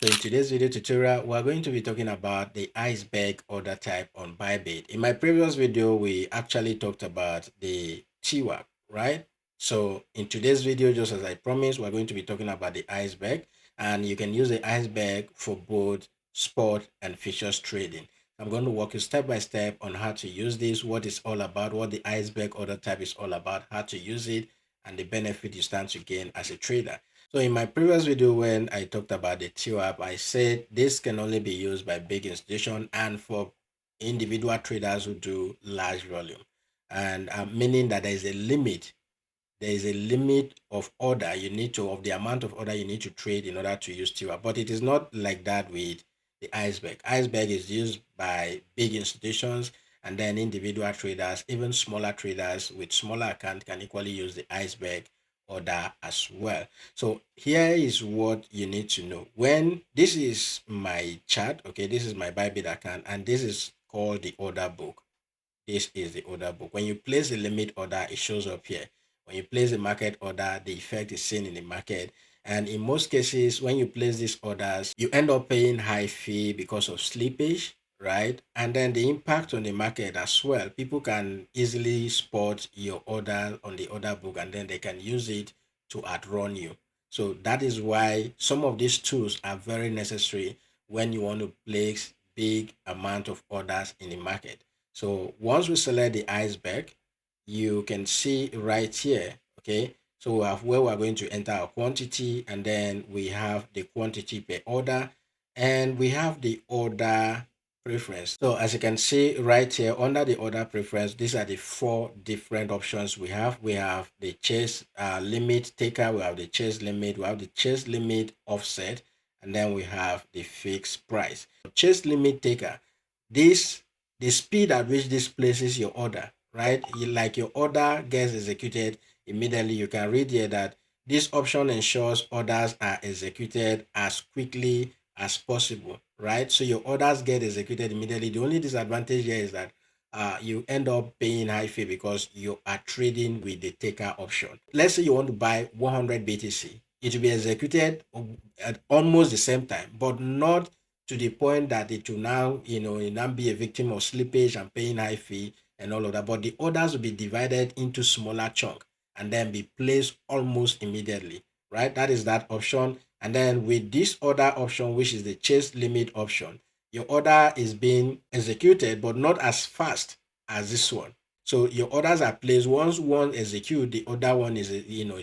So in today's video tutorial, we're going to be talking about the iceberg order type on Bybit. In my previous video, we actually talked about the 𝗕𝗏𝗙, right? So in today's video, just as I promised, we're going to be talking about the iceberg, and you can use the iceberg for both spot and futures trading. I'm going to walk you step by step on how to use this, what it's all about, what the iceberg order type is all about, how to use it, and the benefit you stand to gain as a trader. So in my previous video, when I talked about the 𝗕𝗏𝗙, I said this can only be used by big institutions and for individual traders who do large volume, and meaning that there is a limit. There is a limit of order you need to, of the amount of order you need to trade in order to use 𝗕𝗏𝗙. But it is not like that with the iceberg. Iceberg is used by big institutions, and then individual traders, even smaller traders with smaller account can equally use the iceberg order as well. So here is what you need to know. When this is my chart, okay, this is my Bybit account, and this is called the order book. This is the order book. When you place the limit order, it shows up here. When you place the market order, the effect is seen in the market. And in most cases, when you place these orders, you end up paying high fee because of slippage, right? And then the impact on the market as well. People can easily spot your order on the order book, and then they can use it to outrun you. So that is why some of these tools are very necessary when you want to place big amount of orders in the market. So once we select the iceberg, you can see right here, okay? So we have where we're going to enter our quantity, and then we have the quantity per order, and we have the order preference. So as you can see right here under the order preference, these are the four different options we have. We have the chase limit taker, we have the chase limit, we have the chase limit offset, and then we have the fixed price. Chase limit taker, this the speed at which this places your order, right? Like your order gets executed immediately. You can read here that this option ensures orders are executed as quickly as possible, right? So your orders get executed immediately. The only disadvantage here is that you end up paying high fee because you are trading with the taker option. Let's say you want to buy 100 BTC. It will be executed at almost the same time, but not to the point that it will now, it now be a victim of slippage and paying high fee and all of that. But the orders will be divided into smaller chunk and then be placed almost immediately, right? That is that option. And then with this other option, which is the chase limit option, your order is being executed, but not as fast as this one. So your orders are placed. Once one execute, the other one is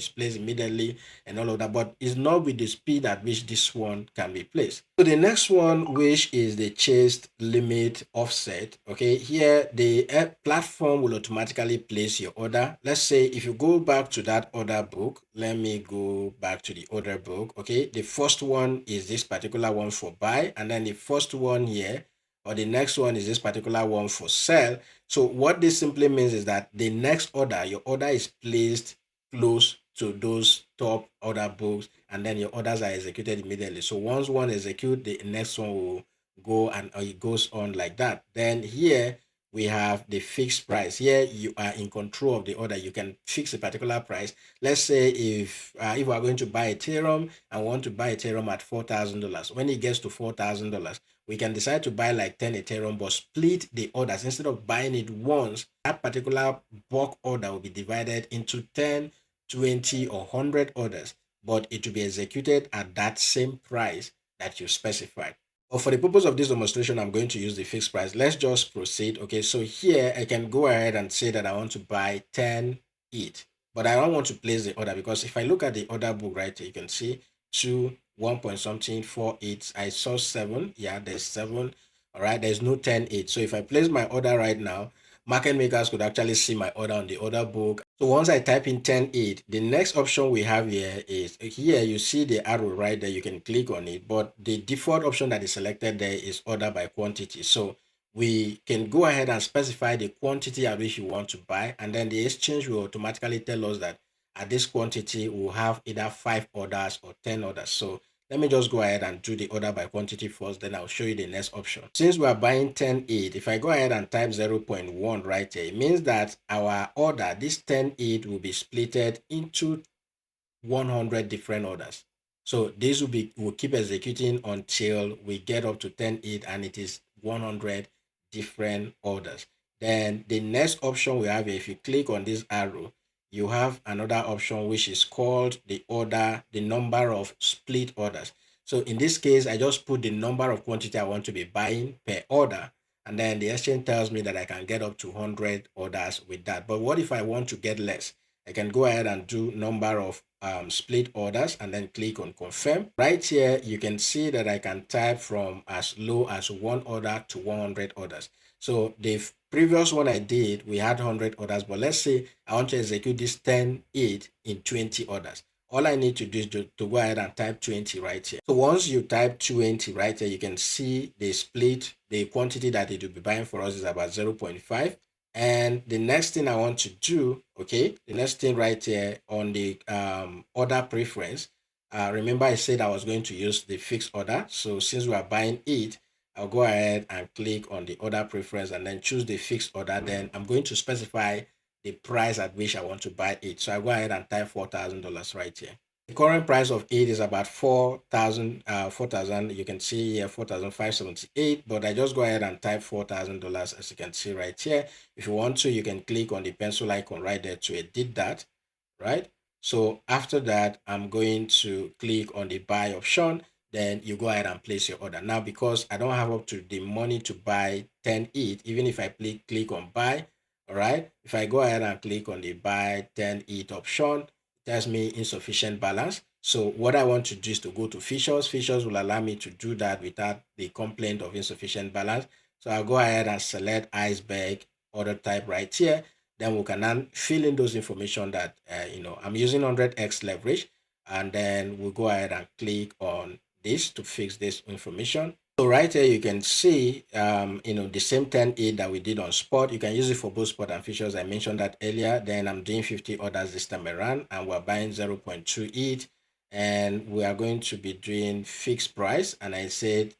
placed immediately and all of that, but it's not with the speed at which this one can be placed. So the next one, which is the chase limit offset, okay, here the platform will automatically place your order. Let's say if you go back to that order book, let me go back to the order book. Okay, the first one is this particular one for buy, and then the first one here, or the next one is this particular one for sell. So what this simply means is that the next order, your order is placed close to those top order books, and then your orders are executed immediately. So once one execute, the next one will go, and it goes on like that. Then here we have the fixed price. Here you are in control of the order. You can fix a particular price. Let's say if we are going to buy Ethereum and want to buy Ethereum at $4,000, when it gets to $4,000, we can decide to buy like 10 Ethereum, but split the orders. Instead of buying it once, that particular bulk order will be divided into 10, 20, or 100 orders, but it will be executed at that same price that you specified. But for the purpose of this demonstration, I'm going to use the fixed price. Let's just proceed. Okay, so here I can go ahead and say that I want to buy 10 ETH, but I don't want to place the order because if I look at the order book right here, you can see 2, 1 point something, 4 ETH. I saw 7. Yeah, there's 7. All right, there's no 10 ETH. So if I place my order right now, market makers could actually see my order on the order book. So once I type in 10 ETH, the next option we have here is here you see the arrow right there. You can click on it, but the default option that is selected there is order by quantity. So we can go ahead and specify the quantity at which you want to buy, and then the exchange will automatically tell us that at this quantity we'll have either 5 orders or 10 orders. So let me just go ahead and do the order by quantity first, then I'll show you the next option. Since we are buying 10 ETH, if I go ahead and type 0.1 right here, it means that our order, this 10 ETH, will be splitted into 100 different orders. So this will keep executing until we get up to 10 ETH, and it is 100 different orders. Then the next option we have, if you click on this arrow, you have another option which is called the number of split orders. So in this case, I just put the number of quantity I want to be buying per order, and then the exchange tells me that I can get up to 100 orders with that. But what if I want to get less? I can go ahead and do number of split orders and then click on confirm. Right here, you can see that I can type from as low as 1 order to 100 orders. So the previous one I did, we had 100 orders, but let's say I want to execute this 10 ETH in 20 orders. All I need to do is to go ahead and type 20 right here. So once you type 20 right here, you can see the split, the quantity that it will be buying for us is about 0.5. And the next thing I want to do, okay, the next thing right here on the order preference, remember I said I was going to use the fixed order. So since we are buying it, I'll go ahead and click on the order preference and then choose the fixed order. Then I'm going to specify the price at which I want to buy it. So I go ahead and type $4,000 right here. The current price of it is about 4,000. You can see here 4,578, but I just go ahead and type $4,000 as you can see right here. If you want to, you can click on the pencil icon right there to edit that, right? So after that, I'm going to click on the buy option. Then you go ahead and place your order. Now, because I don't have up to the money to buy 10 ETH, even if I click on buy, all right, if I go ahead and click on the buy 10 ETH option, tells me insufficient balance. So what I want to do is to go to features. Features will allow me to do that without the complaint of insufficient balance. So I'll go ahead and select Iceberg Order type right here. Then we can then fill in those information that, I'm using 100x leverage. And then we'll go ahead and click on this to fix this information. So right here, you can see, the same 10 ETH that we did on spot. You can use it for both spot and futures. I mentioned that earlier. Then I'm doing 50 orders this time around, and we're buying 0.2 ETH, and we are going to be doing fixed price. And I said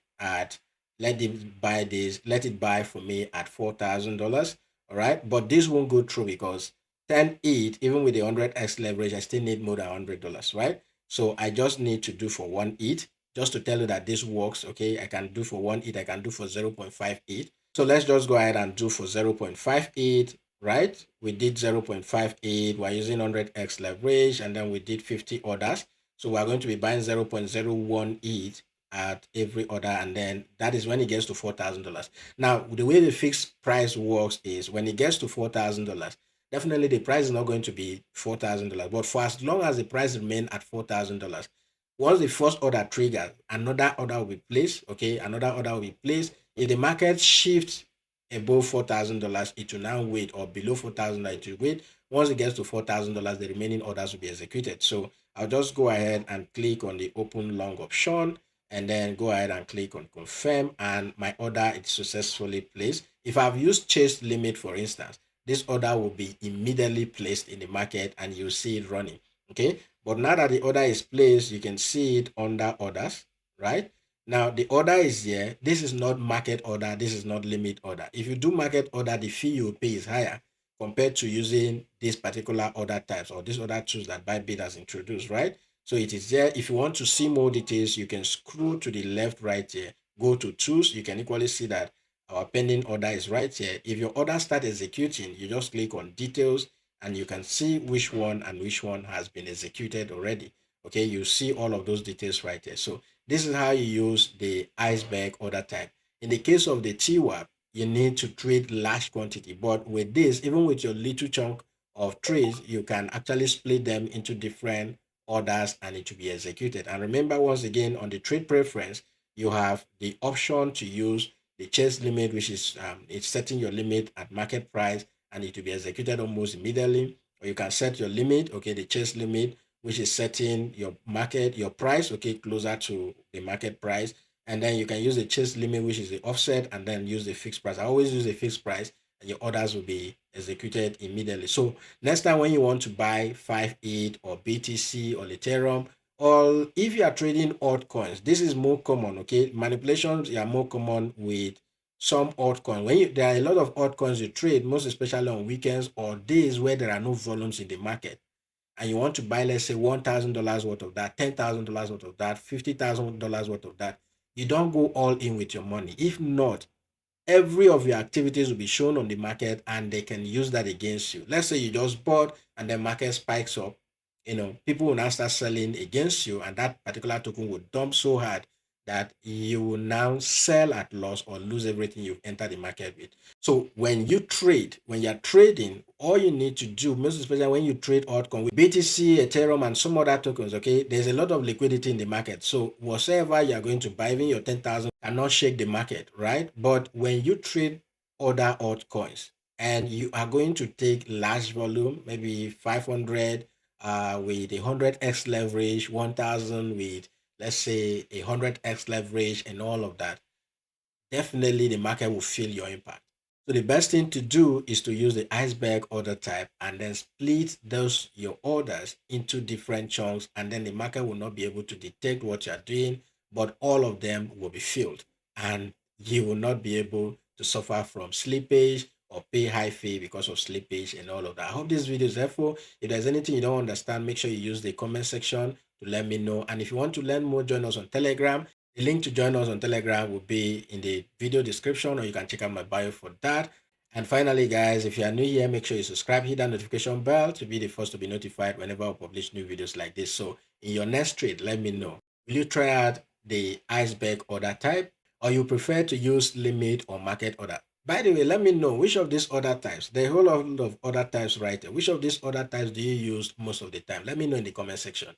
let it buy for me at $4,000. All right, but this won't go through because 10 ETH, even with the 100x leverage, I still need more than $100, right? So I just need to do for 1 ETH. Just to tell you that this works, okay, I can do for 1 ETH, I can do for 0.5 ETH. So let's just go ahead and do for 0.5 ETH, right? We did 0.5 ETH, we're using 100x leverage, and then we did 50 orders. So we're going to be buying 0.01 ETH at every order, and then that is when it gets to $4,000. Now, the way the fixed price works is when it gets to $4,000, definitely the price is not going to be $4,000, but for as long as the price remains at $4,000, once the first order triggers, another order will be placed. Okay, another order will be placed. If the market shifts above $4,000, it will now wait, or below $4,000, it will wait. Once it gets to $4,000, the remaining orders will be executed. So I'll just go ahead and click on the open long option, and then go ahead and click on confirm, and my order is successfully placed. If I've used chase limit, for instance, this order will be immediately placed in the market and you'll see it running. Okay, but now that the order is placed, you can see it under orders, right? Now the order is here. This is not market order. This is not limit order. If you do market order, the fee you pay is higher compared to using this particular order types or this order tools that Bybit has introduced, right? So it is there. If you want to see more details, you can scroll to the left right here, go to tools. You can equally see that our pending order is right here. If your order start executing, you just click on details, and you can see which one and which one has been executed already. Okay, you see all of those details right there. So this is how you use the Iceberg order type. In the case of the 𝗕𝗲𝗃, you need to trade large quantity, but with this, even with your little chunk of trades, you can actually split them into different orders and it will be executed. And remember, once again, on the trade preference, you have the option to use the chase limit, which is it's setting your limit at market price and it will be executed almost immediately. Or you can set your limit, okay, the chase limit, which is setting your price, okay, closer to the market price. And then you can use the chase limit, which is the offset, and then use the fixed price. I always use the fixed price, and your orders will be executed immediately. So next time when you want to buy 5 ETH or BTC or Ethereum, or if you are trading altcoins, this is more common, okay? Manipulations are more common with some altcoin. There are a lot of altcoins you trade, most especially on weekends or days where there are no volumes in the market. and you want to buy, let's say, $1,000 worth of that, $10,000 worth of that, $50,000 worth of that, you don't go all in with your money. If not, every of your activities will be shown on the market and they can use that against you. Let's say you just bought and the market spikes up, people will now start selling against you, and that particular token will dump so hard that you will now sell at loss or lose everything you've entered the market with. So when you trade, when you're trading, all you need to do, most especially when you trade altcoin with BTC, Ethereum, and some other tokens, okay, there's a lot of liquidity in the market. So whatever you're going to buy, even your 10,000 cannot shake the market, right? But when you trade other altcoins and you are going to take large volume, maybe 500 with 100x leverage, 1000 with, let's say, 100x leverage, and all of that, definitely the market will feel your impact. So the best thing to do is to use the iceberg order type and then split those your orders into different chunks, and then the market will not be able to detect what you're doing, but all of them will be filled, and you will not be able to suffer from slippage or pay high fee because of slippage and all of that. I hope this video is helpful. If there's anything you don't understand, make sure you use the comment section to let me know. And if you want to learn more, join us on Telegram. The link to join us on Telegram will be in the video description, or you can check out my bio for that. And finally, guys, if you are new here, make sure you subscribe, hit that notification bell to be the first to be notified whenever I publish new videos like this. So in your next trade, let me know. Will you try out the iceberg order type, or you prefer to use limit or market order? By the way, let me know which of these order types, there are a whole lot of order types right there. Which of these order types do you use most of the time? Let me know in the comment section.